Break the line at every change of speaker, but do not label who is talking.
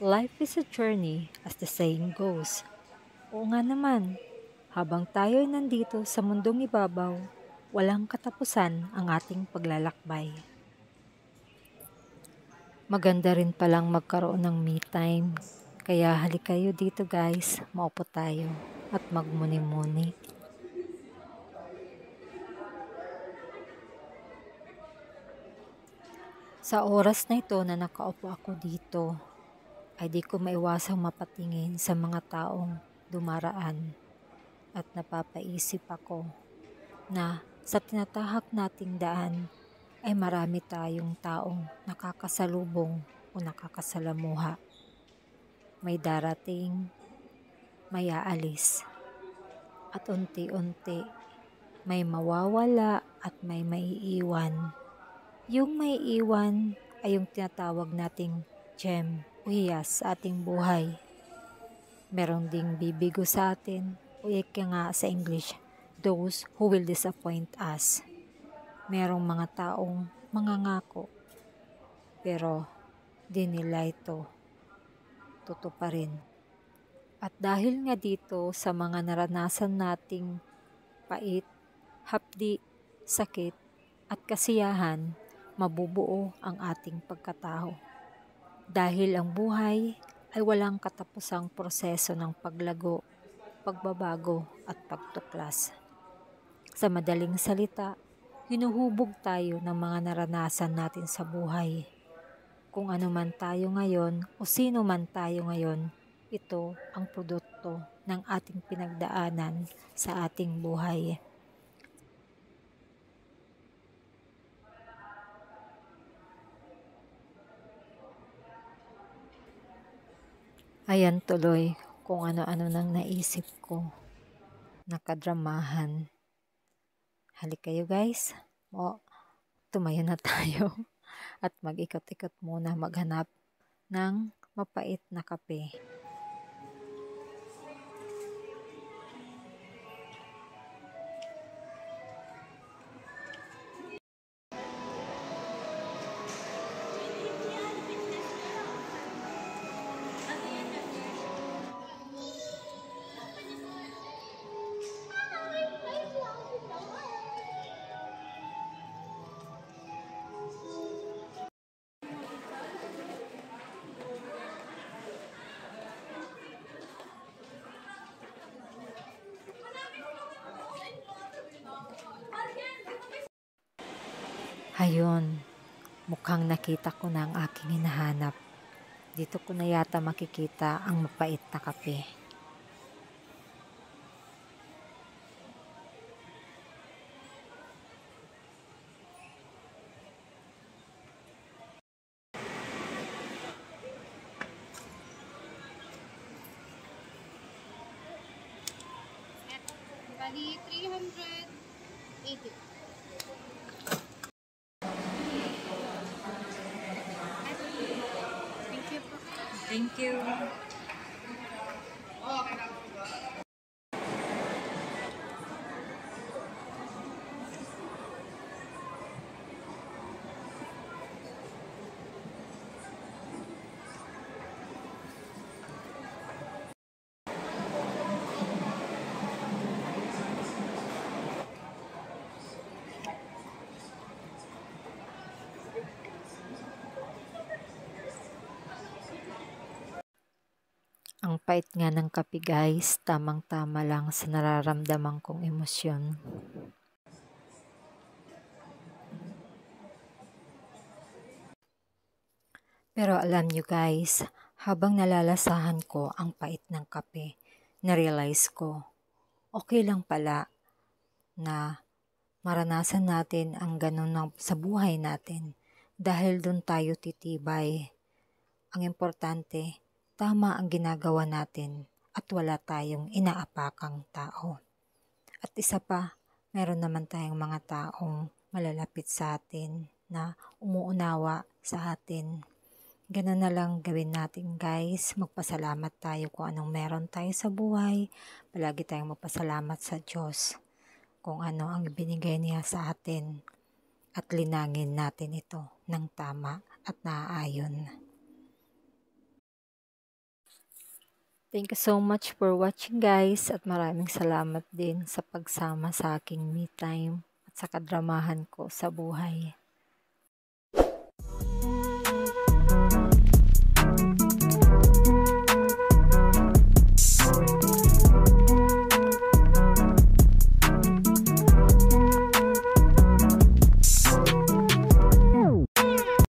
Life is a journey, as the saying goes. Oo nga naman, habang tayo'y nandito sa mundong ibabaw, walang katapusan ang ating paglalakbay. Maganda rin palang magkaroon ng me time. Kaya halik kayo dito guys, maupo tayo at magmuni-muni. Sa oras na ito na nakaupo ako dito, ay di ko maiwasang mapatingin sa mga taong dumaraan at napapaisip ako na sa tinatahak nating daan ay marami tayong taong nakakasalubong o nakakasalamuha. May darating, may aalis, at unti-unti may mawawala at may maiiwan. Yung maiiwan ay yung tinatawag nating gem o hiyas sa ating buhay. Merong ding bibigo sa atin o ika nga sa English, those who will disappoint us. Merong mga taong mangangako pero di nila ito tutuparin. At dahil nga dito sa mga naranasan nating pait, hapdi, sakit at kasiyahan, mabubuo ang ating pagkatao. Dahil ang buhay ay walang katapusang proseso ng paglago, pagbabago at pagtuklas. Sa madaling salita, hinuhubog tayo ng mga naranasan natin sa buhay. Kung ano man tayo ngayon o sino man tayo ngayon, ito ang produkto ng ating pinagdaanan sa ating buhay. Ayan tuloy kung ano-ano nang naisip ko. Nakadramahan. Halik kayo guys. Tumayo na tayo at mag-ikot-ikot muna maghanap ng mapait na kape. Ayun, mukhang nakita ko na ang aking hinahanap. Dito ko na yata makikita ang mapait na kape.
Bali, 380. Thank you po.
Thank you. Ang pait nga ng kape guys, tamang-tama lang sa nararamdaman kong emosyon. Pero alam nyo guys, habang nalalasahan ko ang pait ng kape, na-realize ko, okay lang pala na maranasan natin ang ganun sa buhay natin dahil dun tayo titibay. Ang importante, tama ang ginagawa natin at wala tayong inaapakang tao. At isa pa, meron naman tayong mga taong malalapit sa atin na umuunawa sa atin. Ganun na lang gawin natin guys, magpasalamat tayo kung anong meron tayo sa buhay. Palagi tayong magpasalamat sa Diyos kung ano ang binigay niya sa atin. at linangin natin ito ng tama at naaayon. Thank you so much for watching guys, at maraming salamat din sa pagsama sa aking me time at sa kadramahan ko sa buhay.